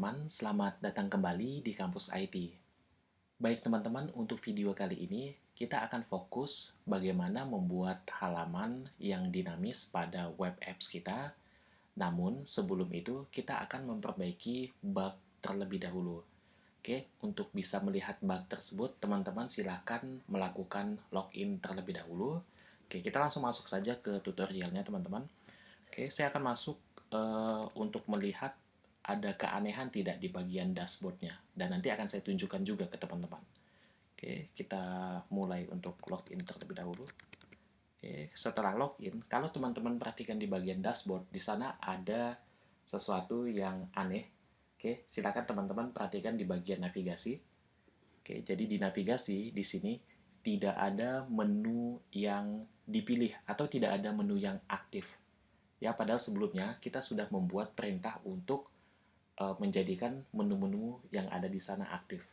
teman-teman, selamat datang kembali di Kampus IT. Baik teman-teman, untuk video kali ini kita akan fokus bagaimana membuat halaman yang dinamis pada web apps kita. Namun sebelum itu kita akan memperbaiki bug terlebih dahulu. Oke, untuk bisa melihat bug tersebut, teman-teman silahkan melakukan login terlebih dahulu. Oke, kita langsung masuk saja ke tutorialnya teman-teman. Oke, saya akan masuk untuk melihat ada keanehan tidak di bagian dashboardnya. Dan nanti akan saya tunjukkan juga ke teman-teman. Oke, kita mulai untuk login terlebih dahulu. Oke, setelah login, kalau teman-teman perhatikan di bagian dashboard, di sana ada sesuatu yang aneh. Oke, silakan teman-teman perhatikan di bagian navigasi. Oke, jadi di navigasi di sini tidak ada menu yang dipilih atau tidak ada menu yang aktif. Ya, padahal sebelumnya kita sudah membuat perintah untuk menjadikan menu-menu yang ada di sana aktif.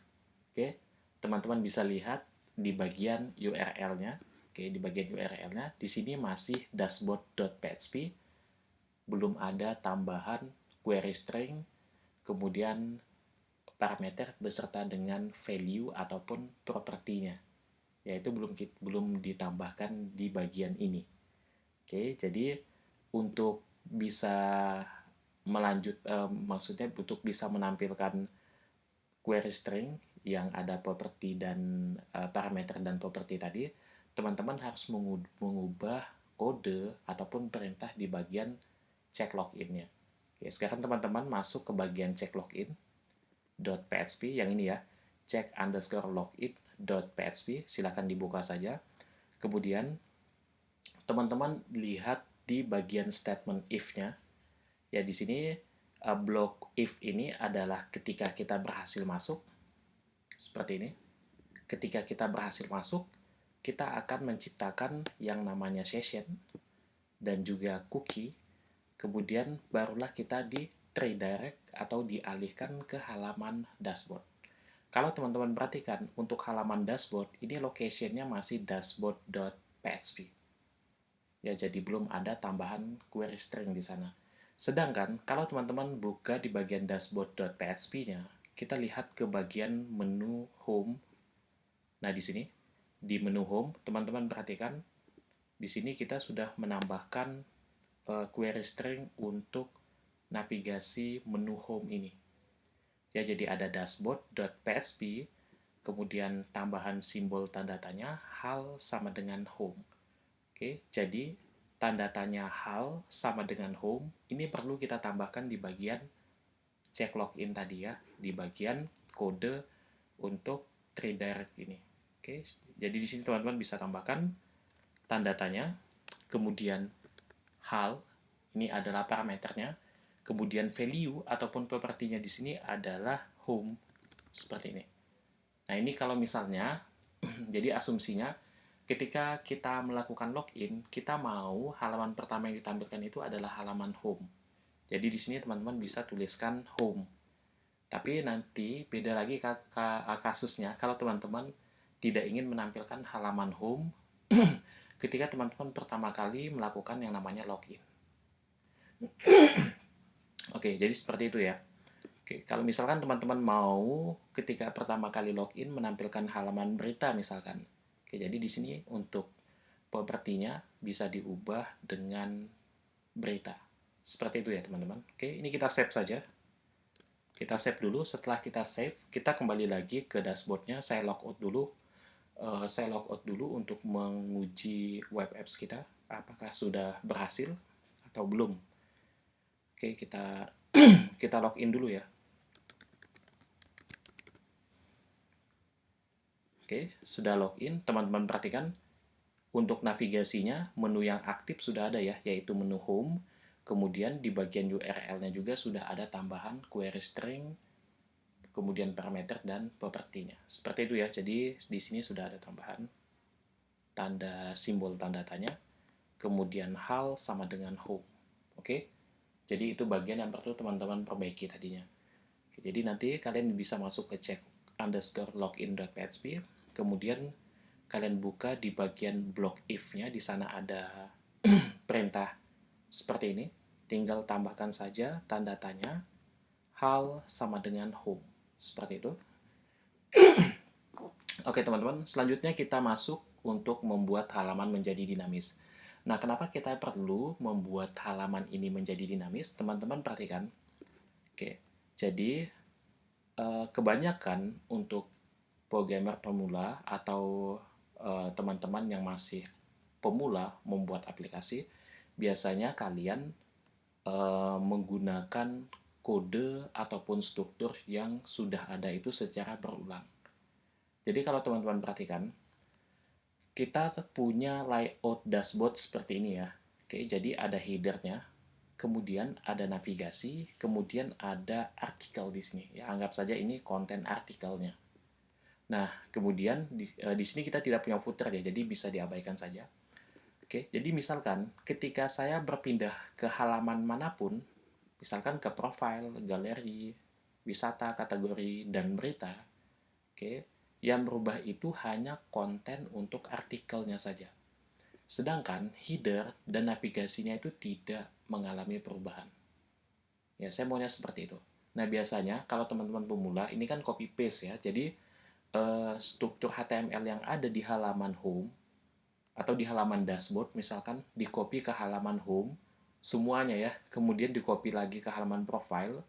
Oke, teman-teman bisa lihat di bagian URL-nya. Oke, di bagian URL-nya di sini masih dashboard.php, belum ada tambahan query string, kemudian parameter beserta dengan value ataupun propertinya, yaitu belum ditambahkan di bagian ini. Oke, jadi untuk bisa maksudnya untuk bisa menampilkan query string yang ada properti dan parameter dan properti tadi, teman-teman harus mengubah kode ataupun perintah di bagian check login-nya. Oke, sekarang teman-teman masuk ke bagian check login.php yang ini ya, check_login.php, silahkan dibuka saja. Kemudian teman-teman lihat di bagian statement if-nya. Ya, di sini blok if ini adalah ketika kita berhasil masuk, seperti ini. Ketika kita berhasil masuk, kita akan menciptakan yang namanya session dan juga cookie. Kemudian barulah kita di redirect atau dialihkan ke halaman dashboard. Kalau teman-teman perhatikan, untuk halaman dashboard, ini location-nya masih dashboard.php. Ya, jadi belum ada tambahan query string di sana. Sedangkan kalau teman-teman buka di bagian dashboard.php-nya, kita lihat ke bagian menu home. Nah, di sini di menu home, teman-teman perhatikan di sini kita sudah menambahkan query string untuk navigasi menu home ini. Ya, jadi ada dashboard.php, kemudian tambahan simbol tanda tanya, hal sama dengan home. Oke, jadi tanda tanya hal sama dengan home ini perlu kita tambahkan di bagian check login tadi ya, di bagian kode untuk redirect ini. Oke, jadi di sini teman-teman bisa tambahkan tanda tanya, kemudian hal ini adalah parameternya, kemudian value ataupun propertinya di sini adalah home seperti ini. Nah, ini kalau misalnya jadi asumsinya ketika kita melakukan login, kita mau halaman pertama yang ditampilkan itu adalah halaman home. Jadi di sini teman-teman bisa tuliskan home. Tapi nanti beda lagi kasusnya kalau teman-teman tidak ingin menampilkan halaman home ketika teman-teman pertama kali melakukan yang namanya login. Oke, jadi seperti itu ya. Oke, kalau misalkan teman-teman mau ketika pertama kali login menampilkan halaman berita misalkan. Oke, jadi di sini untuk propertinya bisa diubah dengan berita. Seperti itu ya teman-teman. Oke, ini kita save saja. Kita save dulu. Setelah kita save, kita kembali lagi ke dashboardnya. Saya logout dulu. Saya logout dulu untuk menguji web apps kita. Apakah sudah berhasil atau belum. Oke, kita kita login dulu ya. Oke, sudah login. Teman-teman perhatikan untuk navigasinya menu yang aktif sudah ada ya, yaitu menu home. Kemudian di bagian URL-nya juga sudah ada tambahan query string, kemudian parameter dan propertinya. Seperti itu ya. Jadi di sini sudah ada tambahan tanda simbol tanda tanya, kemudian hal sama dengan home. Oke. Jadi itu bagian yang perlu teman-teman perbaiki tadinya. Oke, jadi nanti kalian bisa masuk ke check_login.php, kemudian kalian buka di bagian block if-nya, di sana ada perintah seperti ini. Tinggal tambahkan saja tanda tanya, hal sama dengan home. Seperti itu. Oke teman-teman, selanjutnya kita masuk untuk membuat halaman menjadi dinamis. Nah, kenapa kita perlu membuat halaman ini menjadi dinamis? Teman-teman perhatikan. Oke, jadi kebanyakan untuk programmer pemula atau teman-teman yang masih pemula membuat aplikasi, biasanya kalian menggunakan kode ataupun struktur yang sudah ada itu secara berulang. Jadi kalau teman-teman perhatikan, kita punya layout dashboard seperti ini ya. Oke, jadi ada header-nya, kemudian ada navigasi, kemudian ada artikel di sini. Ya, anggap saja ini konten artikelnya. Nah, kemudian di sini kita tidak punya footer ya, jadi bisa diabaikan saja. Oke, jadi misalkan ketika saya berpindah ke halaman manapun, misalkan ke profile, galeri, wisata, kategori, dan berita, oke, yang berubah itu hanya konten untuk artikelnya saja. Sedangkan header dan navigasinya itu tidak mengalami perubahan. Ya, saya maunya seperti itu. Nah, biasanya kalau teman-teman pemula, ini kan copy paste ya. Jadi, struktur HTML yang ada di halaman home atau di halaman dashboard misalkan di copy ke halaman home semuanya ya, kemudian di copy lagi ke halaman profile,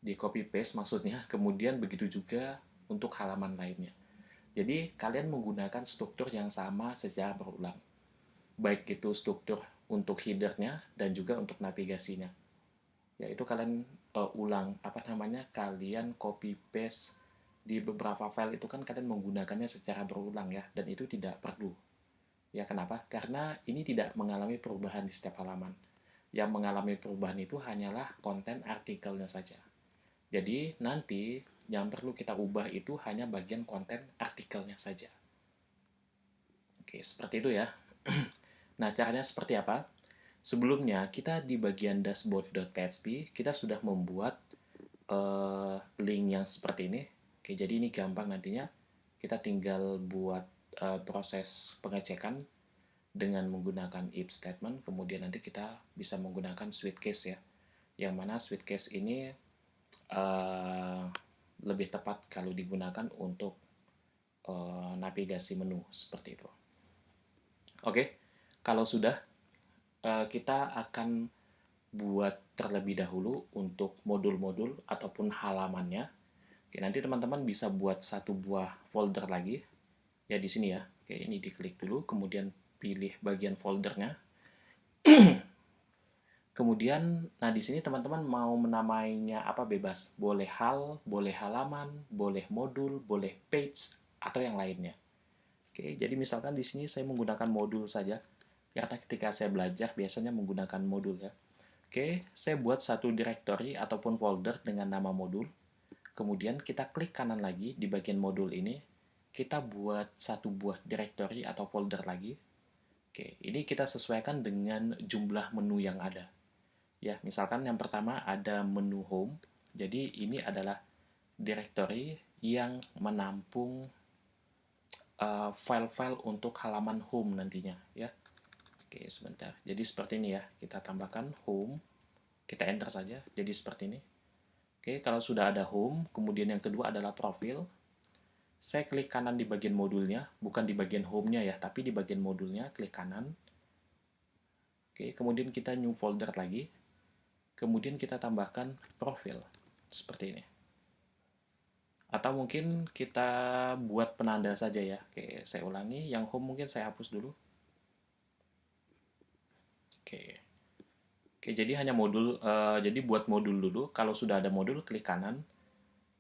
di copy paste maksudnya, kemudian begitu juga untuk halaman lainnya. Jadi kalian menggunakan struktur yang sama secara berulang, baik itu struktur untuk headernya dan juga untuk navigasinya. Yaitu kalian ulang kalian copy paste di beberapa file itu kan kalian menggunakannya secara berulang ya, dan itu tidak perlu. Ya, kenapa? Karena ini tidak mengalami perubahan di setiap halaman. Yang mengalami perubahan itu hanyalah konten artikelnya saja. Jadi, nanti yang perlu kita ubah itu hanya bagian konten artikelnya saja. Oke, seperti itu ya. Nah, caranya seperti apa? Sebelumnya, kita di bagian dashboard.php, kita sudah membuat link yang seperti ini. Oke, jadi ini gampang nantinya. Kita tinggal buat proses pengecekan dengan menggunakan if statement, kemudian nanti kita bisa menggunakan switch case ya, yang mana switch case ini uh, lebih tepat kalau digunakan untuk navigasi menu seperti itu. Oke, kalau sudah kita akan buat terlebih dahulu untuk modul-modul ataupun halamannya. Oke, nanti teman-teman bisa buat satu buah folder lagi ya di sini ya. Oke, ini diklik dulu, kemudian pilih bagian foldernya. Kemudian, nah di sini teman-teman mau menamainya apa bebas. Boleh hal, boleh halaman, boleh modul, boleh page, atau yang lainnya. Oke, jadi misalkan di sini saya menggunakan modul saja. Karena ketika saya belajar biasanya menggunakan modul ya. Oke, saya buat satu directory ataupun folder dengan nama modul. Kemudian kita klik kanan lagi di bagian modul ini. Kita buat satu buah directory atau folder lagi. Oke, ini kita sesuaikan dengan jumlah menu yang ada. Ya, misalkan yang pertama ada menu home. Jadi ini adalah directory yang menampung file-file untuk halaman home nantinya ya. Oke, sebentar. Jadi seperti ini ya. Kita tambahkan home. Kita enter saja. Jadi seperti ini. Oke, kalau sudah ada home, kemudian yang kedua adalah profil. Saya klik kanan di bagian modulnya, bukan di bagian home-nya ya, tapi di bagian modulnya, klik kanan. Oke, kemudian kita new folder lagi. Kemudian kita tambahkan profil seperti ini. Atau mungkin kita buat penanda saja ya. Oke, saya ulangi. Yang home mungkin saya hapus dulu. Oke. Oke, jadi hanya modul. Jadi buat modul dulu. Kalau sudah ada modul, klik kanan.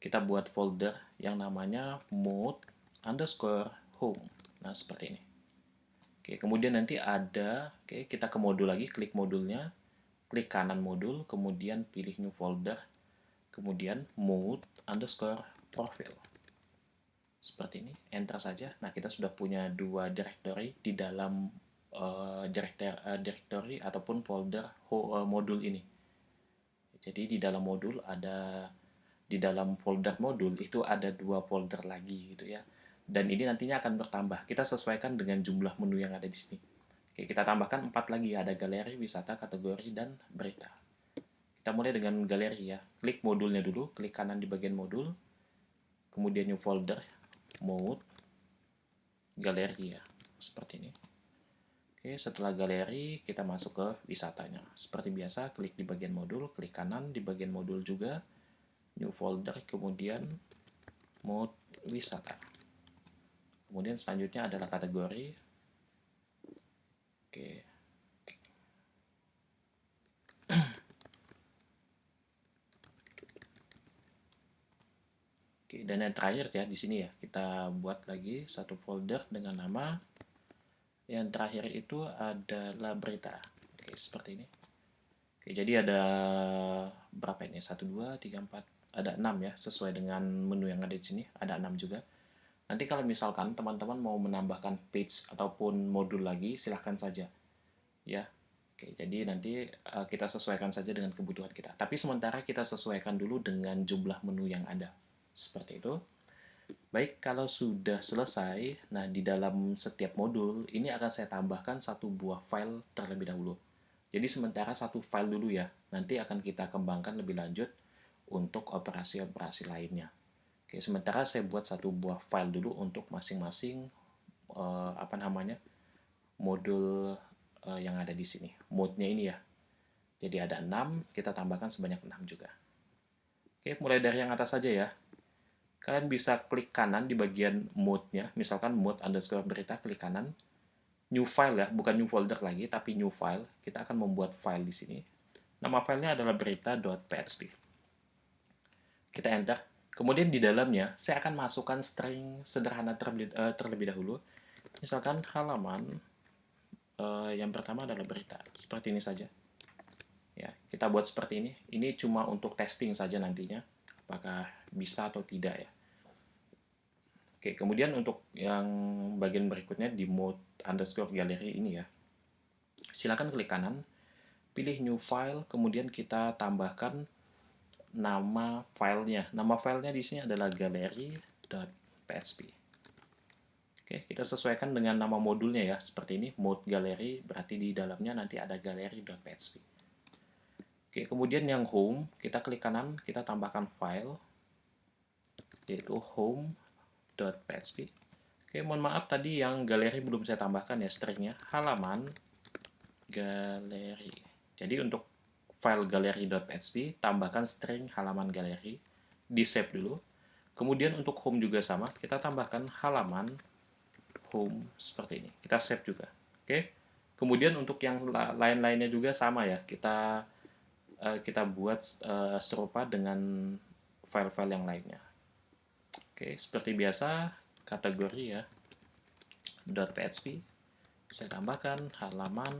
Kita buat folder yang namanya mode underscore home. Nah, seperti ini. Oke, kemudian nanti ada. Oke, kita ke modul lagi. Klik modulnya. Klik kanan modul. Kemudian pilih new folder. Kemudian mode underscore profil. Seperti ini, enter saja. Nah, kita sudah punya dua directory di dalam directory ataupun folder modul ini. Jadi di dalam modul ada, di dalam folder modul itu ada dua folder lagi gitu ya. Dan ini nantinya akan bertambah. Kita sesuaikan dengan jumlah menu yang ada di sini. Oke, kita tambahkan 4 lagi, ada galeri, wisata, kategori, dan berita. Kita mulai dengan galeri ya. Klik modulnya dulu, klik kanan di bagian modul, kemudian new folder, mode, galeri ya, seperti ini. Oke, setelah galeri, kita masuk ke wisatanya. Seperti biasa, klik di bagian modul, klik kanan di bagian modul juga, new folder, kemudian mode wisata. Kemudian selanjutnya adalah kategori. Oke. Oke, dan yang terakhir ya di sini ya, kita buat lagi satu folder dengan nama. Yang terakhir itu adalah berita. Oke, seperti ini. Oke, jadi ada berapa ini? 1, 2, 3, 4. Ada 6 ya, sesuai dengan menu yang ada di sini. Ada 6 juga. Nanti kalau misalkan teman-teman mau menambahkan page ataupun modul lagi, silahkan saja. Ya, oke, jadi nanti kita sesuaikan saja dengan kebutuhan kita. Tapi sementara kita sesuaikan dulu dengan jumlah menu yang ada. Seperti itu. Baik, kalau sudah selesai, nah di dalam setiap modul, ini akan saya tambahkan satu buah file terlebih dahulu. Jadi sementara satu file dulu ya, nanti akan kita kembangkan lebih lanjut untuk operasi-operasi lainnya. Oke, sementara saya buat satu buah file dulu untuk masing-masing modul yang ada di sini. Mode-nya ini ya. Jadi ada 6, kita tambahkan sebanyak 6 juga. Oke, mulai dari yang atas saja ya. Kalian bisa klik kanan di bagian mode-nya, misalkan mode underscore berita, klik kanan. New file ya, bukan new folder lagi, tapi new file. Kita akan membuat file di sini. Nama filenya adalah berita.php. Kita enter. Kemudian di dalamnya, saya akan masukkan string sederhana terlebih dahulu. Misalkan halaman yang pertama adalah berita. Seperti ini saja. Ya, kita buat seperti ini. Ini cuma untuk testing saja nantinya. Apakah bisa atau tidak ya. Oke, kemudian untuk yang bagian berikutnya di mode underscore galeri ini ya. Silakan klik kanan, pilih new file, kemudian kita tambahkan nama filenya. Nama filenya di sini adalah galeri.php. Oke, kita sesuaikan dengan nama modulnya ya, seperti ini, mode galeri, berarti di dalamnya nanti ada galeri.php. Oke, kemudian yang home, kita klik kanan, kita tambahkan file, yaitu home.php. Oke, mohon maaf tadi yang galeri belum saya tambahkan ya stringnya, halaman galeri. Jadi untuk file galeri.php, tambahkan string halaman galeri, di save dulu. Kemudian untuk home juga sama, kita tambahkan halaman home seperti ini. Kita save juga. Oke. Kemudian untuk yang lain-lainnya juga sama ya. Kita buat serupa dengan file-file yang lainnya. Oke, seperti biasa kategori ya .php. Saya tambahkan halaman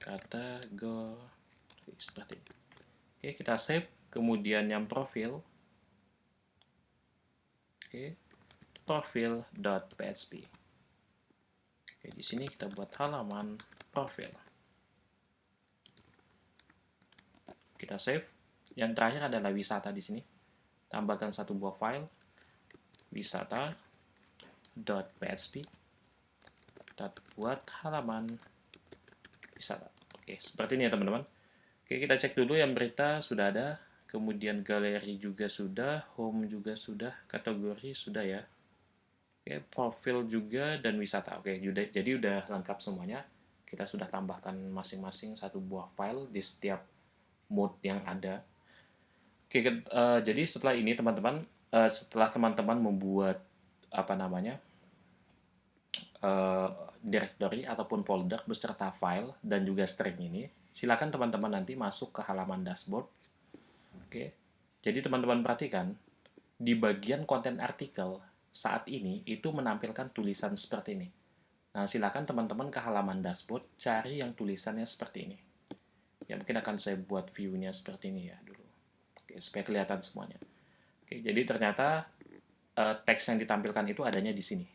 kategori seperti ini. Oke, kita save. Kemudian yang profil. Oke, profil.php. Oke, di sini kita buat halaman profil. Kita save. Yang terakhir adalah wisata di sini. Tambahkan satu buah file wisata.php. Kita buat halaman wisata. Oke, seperti ini ya teman-teman. Oke, kita cek dulu yang berita sudah ada. Kemudian galeri juga sudah, home juga sudah, kategori sudah ya. Oke, profil juga dan wisata. Oke, jadi udah lengkap semuanya. Kita sudah tambahkan masing-masing satu buah file di setiap mode yang ada. Oke, jadi setelah ini teman-teman, setelah teman-teman membuat directory ataupun folder beserta file dan juga string ini, silakan teman-teman nanti masuk ke halaman dashboard. Oke, jadi teman-teman perhatikan di bagian konten artikel saat ini itu menampilkan tulisan seperti ini. Nah, silakan teman-teman ke halaman dashboard, cari yang tulisannya seperti ini. Ya, mungkin akan saya buat view-nya seperti ini ya dulu. Oke, supaya kelihatan semuanya. Oke, jadi ternyata teks yang ditampilkan itu adanya di sini.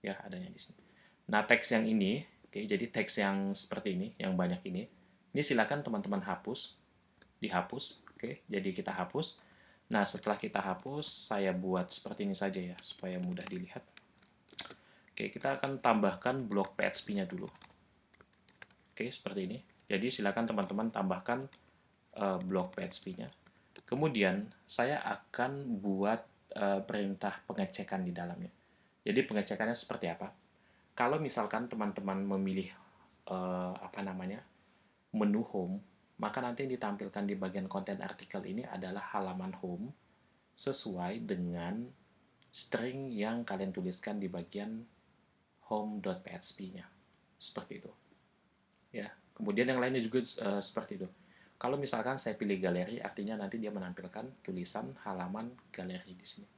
Ya, adanya di sini. Nah, teks yang ini, oke, jadi teks yang seperti ini, yang banyak ini silakan teman-teman hapus. Dihapus, oke, jadi kita hapus. Nah, setelah kita hapus, saya buat seperti ini saja ya, supaya mudah dilihat. Oke, kita akan tambahkan blok PHP-nya dulu. Oke, seperti ini. Jadi, silakan teman-teman tambahkan blok PHP-nya. Kemudian saya akan buat perintah pengecekan di dalamnya. Jadi pengecekannya seperti apa? Kalau misalkan teman-teman memilih apa namanya menu home, maka nanti yang ditampilkan di bagian konten artikel ini adalah halaman home sesuai dengan string yang kalian tuliskan di bagian home.php-nya. Seperti itu. Ya. Kemudian yang lainnya juga seperti itu. Kalau misalkan saya pilih galeri, artinya nanti dia menampilkan tulisan halaman galeri di sini.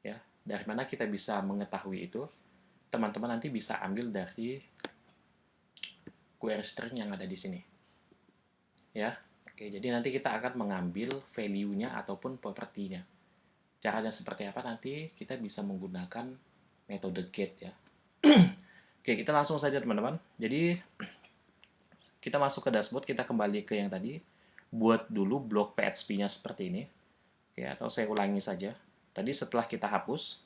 Ya, dari mana kita bisa mengetahui itu? Teman-teman nanti bisa ambil dari query string yang ada di sini. Ya, oke. Jadi nanti kita akan mengambil value-nya ataupun property-nya. Caranya seperti apa nanti kita bisa menggunakan metode get ya. Oke, kita langsung saja teman-teman. Jadi kita masuk ke dashboard, kita kembali ke yang tadi. Buat dulu blok PHP-nya seperti ini. Oke, atau saya ulangi saja. Tadi setelah kita hapus,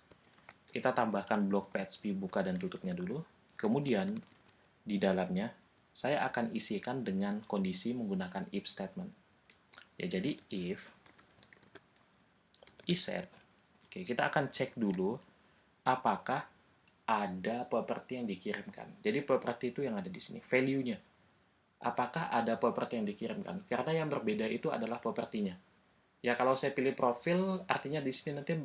kita tambahkan blok PHP buka dan tutupnya dulu. Kemudian di dalamnya saya akan isikan dengan kondisi menggunakan if statement. Ya, jadi if iset. Oke, kita akan cek dulu apakah ada properti yang dikirimkan. Jadi properti itu yang ada di sini, value-nya. Apakah ada properti yang dikirimkan? Karena yang berbeda itu adalah propertinya. Ya kalau saya pilih profil, artinya di sini nanti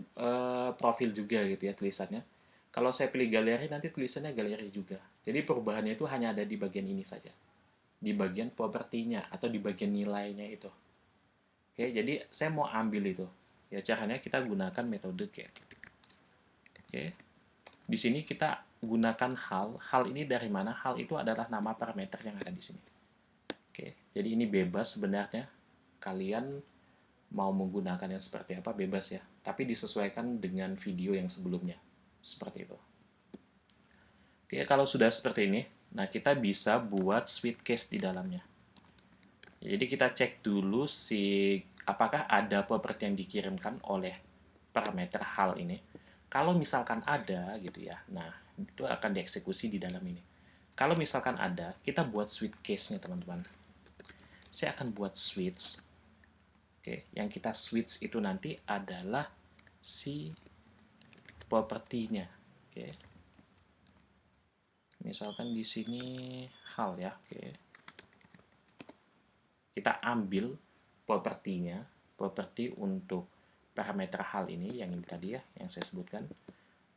profil juga gitu ya tulisannya. Kalau saya pilih galeri, nanti tulisannya galeri juga. Jadi perubahannya itu hanya ada di bagian ini saja. Di bagian propertinya atau di bagian nilainya itu. Oke, jadi saya mau ambil itu. Ya caranya kita gunakan metode get. Oke. Di sini kita gunakan hal. Hal ini dari mana? Hal itu adalah nama parameter yang ada di sini. Oke, jadi ini bebas sebenarnya. Kalian mau menggunakannya seperti apa, bebas ya. Tapi disesuaikan dengan video yang sebelumnya. Seperti itu. Oke, kalau sudah seperti ini, nah kita bisa buat switch case di dalamnya. Jadi kita cek dulu apakah ada properti yang dikirimkan oleh parameter hal ini. Kalau misalkan ada gitu ya, nah itu akan dieksekusi di dalam ini. Kalau misalkan ada, kita buat switch case-nya teman-teman. Saya akan buat switch. Oke, yang kita switch itu nanti adalah si propertinya. Oke. Misalkan di sini hal ya. Oke. Kita ambil propertinya, properti untuk parameter hal ini yang ini tadi ya, yang saya sebutkan.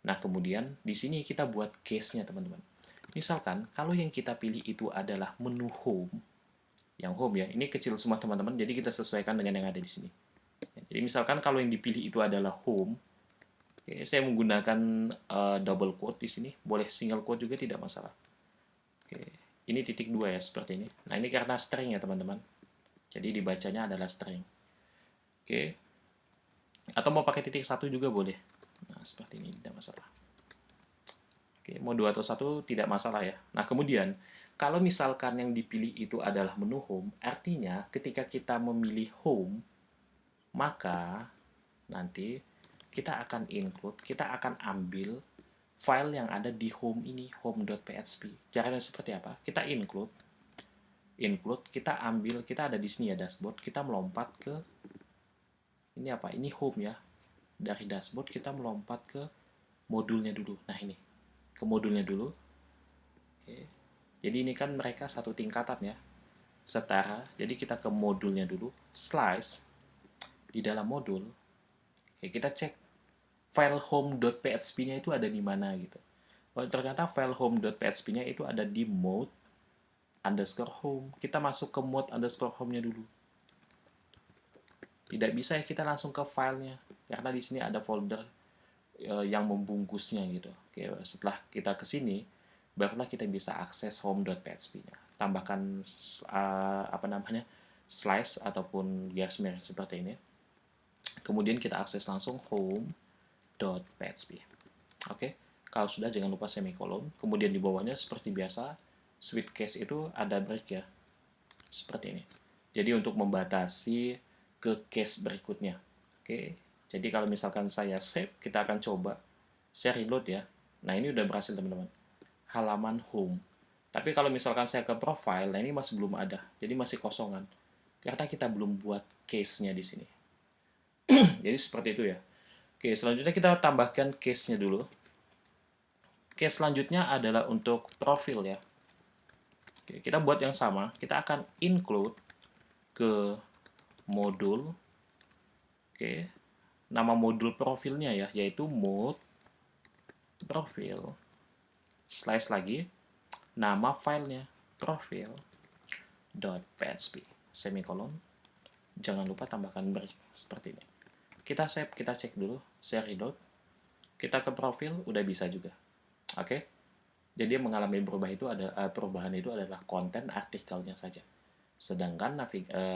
Nah, kemudian di sini kita buat case-nya, teman-teman. Misalkan kalau yang kita pilih itu adalah menu home, yang home ya, ini kecil semua teman-teman, jadi kita sesuaikan dengan yang ada di sini. Jadi misalkan kalau yang dipilih itu adalah home, oke, saya menggunakan double quote di sini, boleh single quote juga tidak masalah. Oke, ini titik 2 ya seperti ini. Nah ini karena string ya teman-teman, jadi dibacanya adalah string. Oke, atau mau pakai titik 1 juga boleh. Nah seperti ini tidak masalah. Oke, mau 2 atau 1 tidak masalah ya. Nah kemudian kalau misalkan yang dipilih itu adalah menu home, artinya ketika kita memilih home, maka nanti kita akan include, kita akan ambil file yang ada di home ini, home.php. Caranya seperti apa? Kita include, kita ambil, kita ada di sini ya dashboard, kita melompat ke, ini apa? Ini home ya. Dari dashboard kita melompat ke modulnya dulu. Nah ini, ke modulnya dulu. Oke. Jadi ini kan mereka satu tingkatan ya, setara. Jadi kita ke modulnya dulu, slice, di dalam modul, oke, kita cek file home.php-nya itu ada di mana gitu. Oh, ternyata file home.php-nya itu ada di mode underscore home. Kita masuk ke mode underscore home-nya dulu. Tidak bisa ya kita langsung ke filenya, karena di sini ada folder yang membungkusnya gitu. Oke, setelah kita ke sini, barulah kita bisa akses home.php-nya. Tambahkan apa namanya, slice ataupun garis merah seperti ini. Kemudian kita akses langsung home.php. Oke, kalau sudah jangan lupa semikolon. Kemudian di bawahnya seperti biasa, switch case itu ada break ya, seperti ini. Jadi untuk membatasi ke case berikutnya. Oke, jadi kalau misalkan saya save, kita akan coba saya reload ya. Nah ini udah berhasil teman-teman, halaman home. Tapi kalau misalkan saya ke profile, nah ini masih belum ada, jadi masih kosongan. karena kita belum buat case-nya di sini. Jadi seperti itu ya. Oke, selanjutnya kita tambahkan case-nya dulu. Case selanjutnya adalah untuk profil ya. Oke, kita buat yang sama. Kita akan include ke modul. Oke, nama modul profilnya ya, yaitu mode profil. Slice lagi, nama filenya profil.php semikolon. Jangan lupa tambahkan break seperti ini. Kita save, kita cek dulu, saya reload. Kita ke profil, udah bisa juga. Oke. Jadi yang mengalami perubahan itu adalah konten artikelnya saja. Sedangkan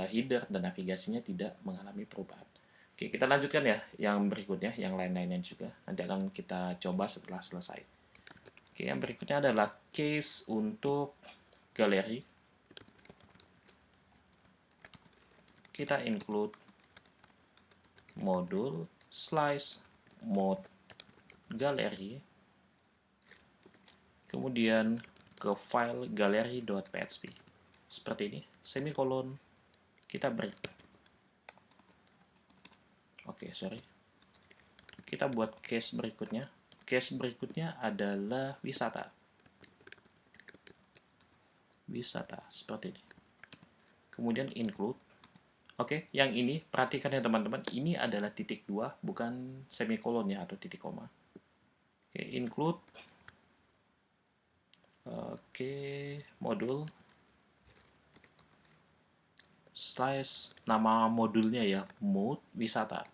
header dan navigasinya tidak mengalami perubahan. Oke, kita lanjutkan ya yang berikutnya, yang lain-lainnya juga. Nanti akan kita coba setelah selesai. Oke, yang berikutnya adalah case untuk galeri. Kita include modul slice mode galeri, kemudian ke file galeri.php seperti ini, semikolon, kita break. Oke, sorry, kita buat case berikutnya. Case berikutnya adalah wisata seperti ini, kemudian include. Oke, yang ini perhatikan ya teman-teman, ini adalah titik 2 bukan semikolon ya atau titik koma. Oke, include. Oke, modul slice, nama modulnya ya, mode wisata.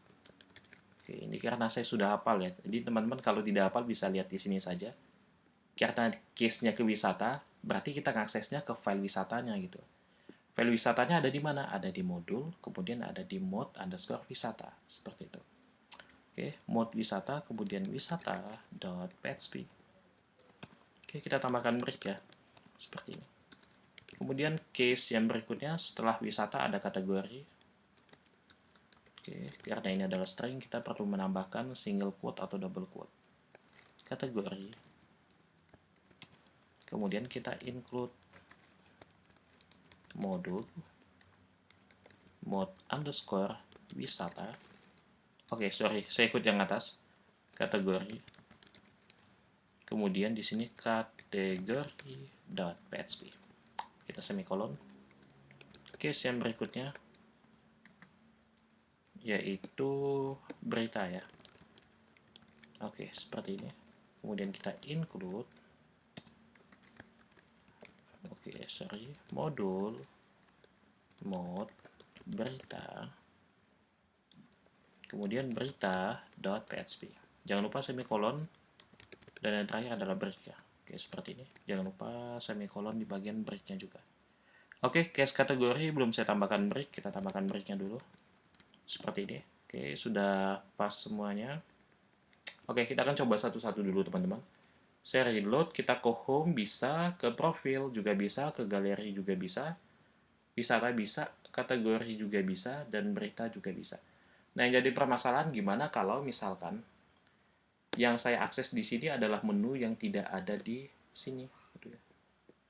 Oke, ini karena saya sudah hafal ya. Jadi teman-teman kalau tidak hafal bisa lihat di sini saja. Karena case-nya ke wisata, berarti kita ngaksesnya ke file wisatanya gitu. File wisatanya ada di mana? Ada di modul, kemudian ada di mode_wisata, seperti itu. Oke, mode wisata, kemudian wisata.php. Oke, kita tambahkan break ya, seperti ini. Kemudian case yang berikutnya setelah wisata ada kategori. Oke, karena ini adalah string, kita perlu menambahkan single quote atau double quote. Kategori. Kemudian kita include modul mode_wisata. Oke, sorry, saya ikut yang atas. Kategori. Kemudian di sini kategori.php. Kita semikolon. Case yang berikutnya yaitu berita ya. Oke, seperti ini. Kemudian kita include modul mode berita, kemudian berita.php. Jangan lupa semikolon, dan yang terakhir adalah break ya. Oke, seperti ini. Jangan lupa semikolon di bagian breaknya juga. Oke, case kategori belum saya tambahkan break, kita tambahkan breaknya dulu. Seperti ini. Oke, sudah pas semuanya. Oke, kita akan coba satu-satu dulu teman-teman. Saya reload, kita ke home bisa, ke profil juga bisa, ke galeri juga bisa, wisata bisa, kategori juga bisa, dan berita juga bisa. Nah, yang jadi permasalahan gimana kalau misalkan yang saya akses di sini adalah menu yang tidak ada di sini.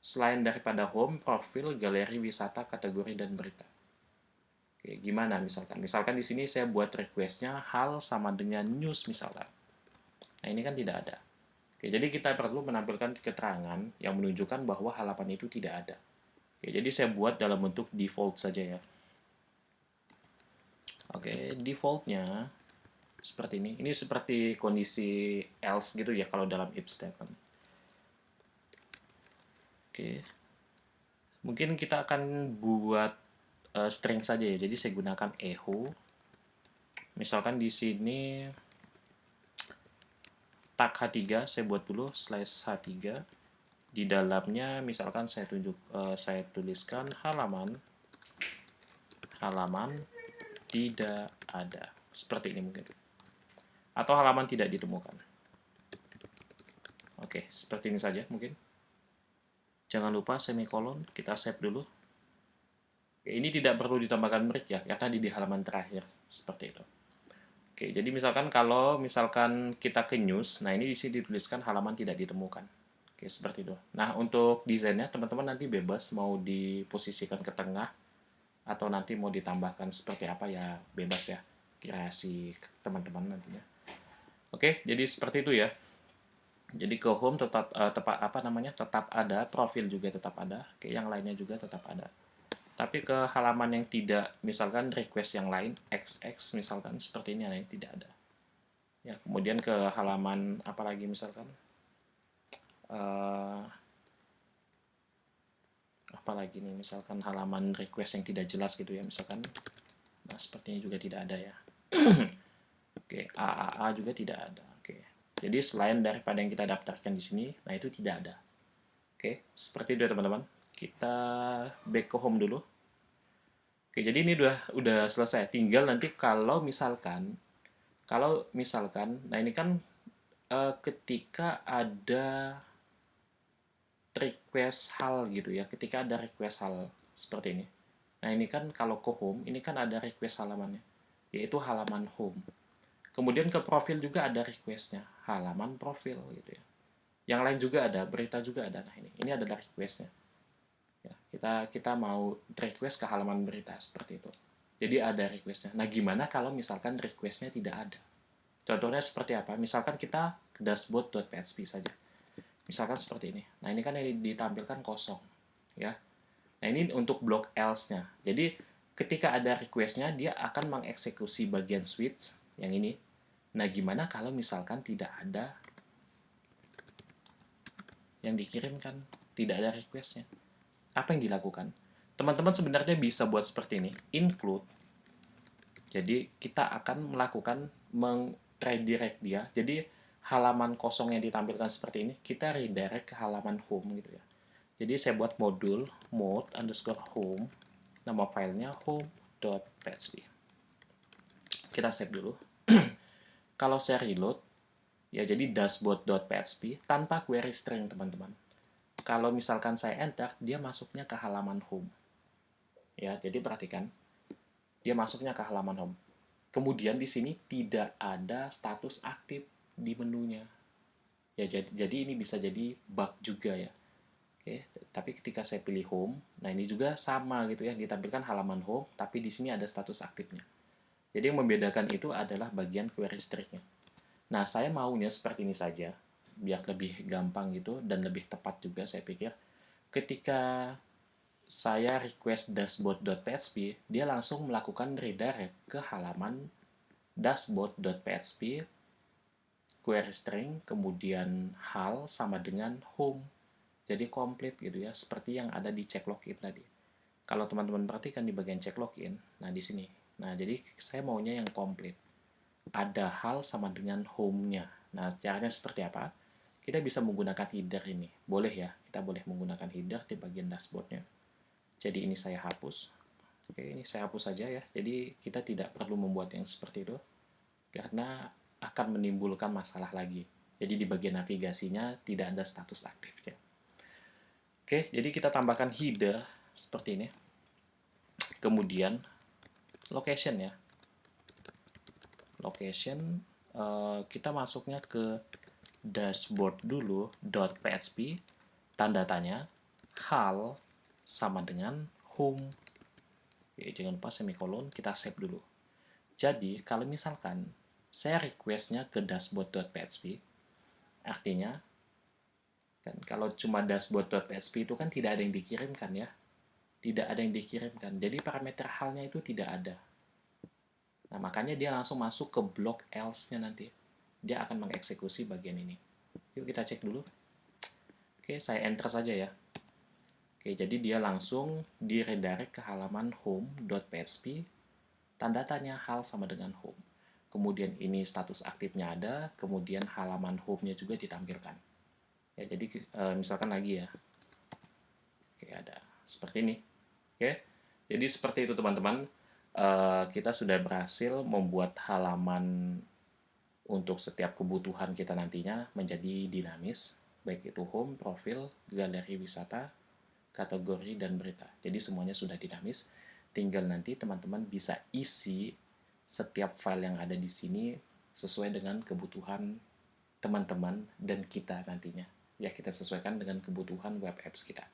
Selain daripada home, profil, galeri, wisata, kategori, dan berita. Oke, gimana misalkan? Misalkan di sini saya buat requestnya hal sama dengan news misalkan. Nah, ini kan tidak ada. Oke, jadi kita perlu menampilkan keterangan yang menunjukkan bahwa halaman itu tidak ada. Oke, jadi saya buat dalam bentuk default saja ya. Oke, defaultnya seperti ini. Ini seperti kondisi else gitu ya kalau dalam if statement. Oke, mungkin kita akan buat string saja ya. Jadi saya gunakan echo. Misalkan di sini tag H3 saya buat dulu /H3. Di dalamnya misalkan saya tuliskan halaman tidak ada, seperti ini mungkin, atau halaman tidak ditemukan. Oke, seperti ini saja mungkin. Jangan lupa semikolon, kita save dulu. Oke, ini tidak perlu ditambahkan break ya, karena di halaman terakhir, seperti itu. Oke, jadi misalkan kalau kita ke news, nah ini di sini dituliskan halaman tidak ditemukan. Oke, seperti itu. Nah, untuk desainnya teman-teman nanti bebas mau diposisikan ke tengah atau nanti mau ditambahkan seperti apa ya bebas ya, kreasi teman-teman nantinya. Oke, jadi seperti itu ya. Jadi ke home tetap apa namanya, tetap ada, profil juga tetap ada, oke, yang lainnya juga tetap ada. Tapi ke halaman yang tidak, misalkan request yang lain XX misalkan seperti ini, nah ini tidak ada. Ya, kemudian ke halaman apa lagi misalkan eh, apalagi nih, misalkan halaman request yang tidak jelas gitu ya misalkan, nah sepertinya juga tidak ada ya. Oke, AAA juga tidak ada. Oke, jadi selain daripada yang kita daftarkan di sini, nah itu tidak ada. Oke, seperti itu ya teman-teman. Kita back ke home dulu. Oke, jadi ini udah selesai. Tinggal nanti kalau misalkan, nah ini kan ketika ada request hal gitu ya, ketika ada request hal seperti ini. Nah ini kan kalau ke home, ini kan ada request halamannya, yaitu halaman home. Kemudian ke profil juga ada requestnya, halaman profil gitu ya. Yang lain juga ada, berita juga ada. Nah ini adalah requestnya. Ya, kita mau request ke halaman berita seperti itu. Jadi ada requestnya. Nah gimana kalau misalkan requestnya tidak ada? Contohnya seperti apa? Misalkan kita dashboard.php saja. Misalkan seperti ini. Nah ini kan yang ditampilkan kosong, ya. Nah ini untuk blok else-nya. Jadi ketika ada request-nya, dia akan mengeksekusi bagian switch yang ini. Nah gimana kalau misalkan tidak ada yang dikirimkan, tidak ada request-nya? Apa yang dilakukan? Teman-teman sebenarnya bisa buat seperti ini, include. Jadi kita akan melakukan redirect dia. Jadi halaman kosong yang ditampilkan seperti ini, kita redirect ke halaman home gitu ya. Jadi saya buat modul mode underscore home, nama filenya home.php. Kita save dulu. Kalau saya reload, ya jadi dashboard.php tanpa query string teman-teman. Kalau misalkan saya enter, dia masuknya ke halaman home. Ya, jadi perhatikan, dia masuknya ke halaman home. Kemudian di sini tidak ada status aktif di menunya. Ya, jadi ini bisa jadi bug juga ya. Oke, tapi ketika saya pilih home, nah ini juga sama gitu ya, ditampilkan halaman home, tapi di sini ada status aktifnya. Jadi yang membedakan itu adalah bagian query string-nya. Nah, saya maunya seperti ini saja, biar lebih gampang gitu dan lebih tepat juga saya pikir. Ketika saya request dashboard.php, dia langsung melakukan redirect ke halaman dashboard.php, query string, kemudian hal sama dengan home. Jadi komplit gitu ya, seperti yang ada di check login tadi. Kalau teman-teman perhatikan di bagian check login, nah di sini. Nah, jadi saya maunya yang komplit. Ada hal sama dengan home-nya. Nah, caranya seperti apa? Kita bisa menggunakan header ini. Boleh ya, kita boleh menggunakan header di bagian dashboard-nya. Jadi ini saya hapus. Oke, ini saya hapus saja ya. Jadi kita tidak perlu membuat yang seperti itu, karena akan menimbulkan masalah lagi. Jadi di bagian navigasinya tidak ada status aktifnya. Oke, jadi kita tambahkan header seperti ini. Kemudian location ya. Location kita masuknya ke dashboard dulu .php, tanda tanya hal sama dengan home. Oke, jangan lupa semikolon, kita save dulu. Jadi kalau misalkan saya requestnya ke dashboard.php, artinya kan kalau cuma dashboard.php itu kan tidak ada yang dikirimkan ya, tidak ada yang dikirimkan. Jadi parameter halnya itu tidak ada. Nah, makanya dia langsung masuk ke blok else-nya nanti. Dia akan mengeksekusi bagian ini. Yuk kita cek dulu. Oke, saya enter saja ya. Oke, jadi dia langsung di-redirect ke halaman home.php, tanda tanya hal sama dengan home. Kemudian ini status aktifnya ada, kemudian halaman home-nya juga ditampilkan. Ya, jadi misalkan lagi ya. Oke, ada seperti ini. Oke, jadi seperti itu teman-teman. Kita sudah berhasil membuat halaman untuk setiap kebutuhan kita nantinya menjadi dinamis, baik itu home, profil, galeri wisata, kategori, dan berita. Jadi semuanya sudah dinamis. Tinggal nanti teman-teman bisa isi setiap file yang ada di sini sesuai dengan kebutuhan teman-teman dan kita nantinya. Ya, kita sesuaikan dengan kebutuhan web apps kita.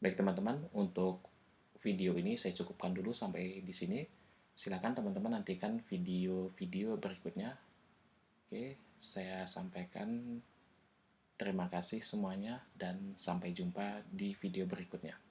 Baik teman-teman, untuk video ini saya cukupkan dulu sampai di sini. Silakan teman-teman nantikan video-video berikutnya. Oke, saya sampaikan terima kasih semuanya dan sampai jumpa di video berikutnya.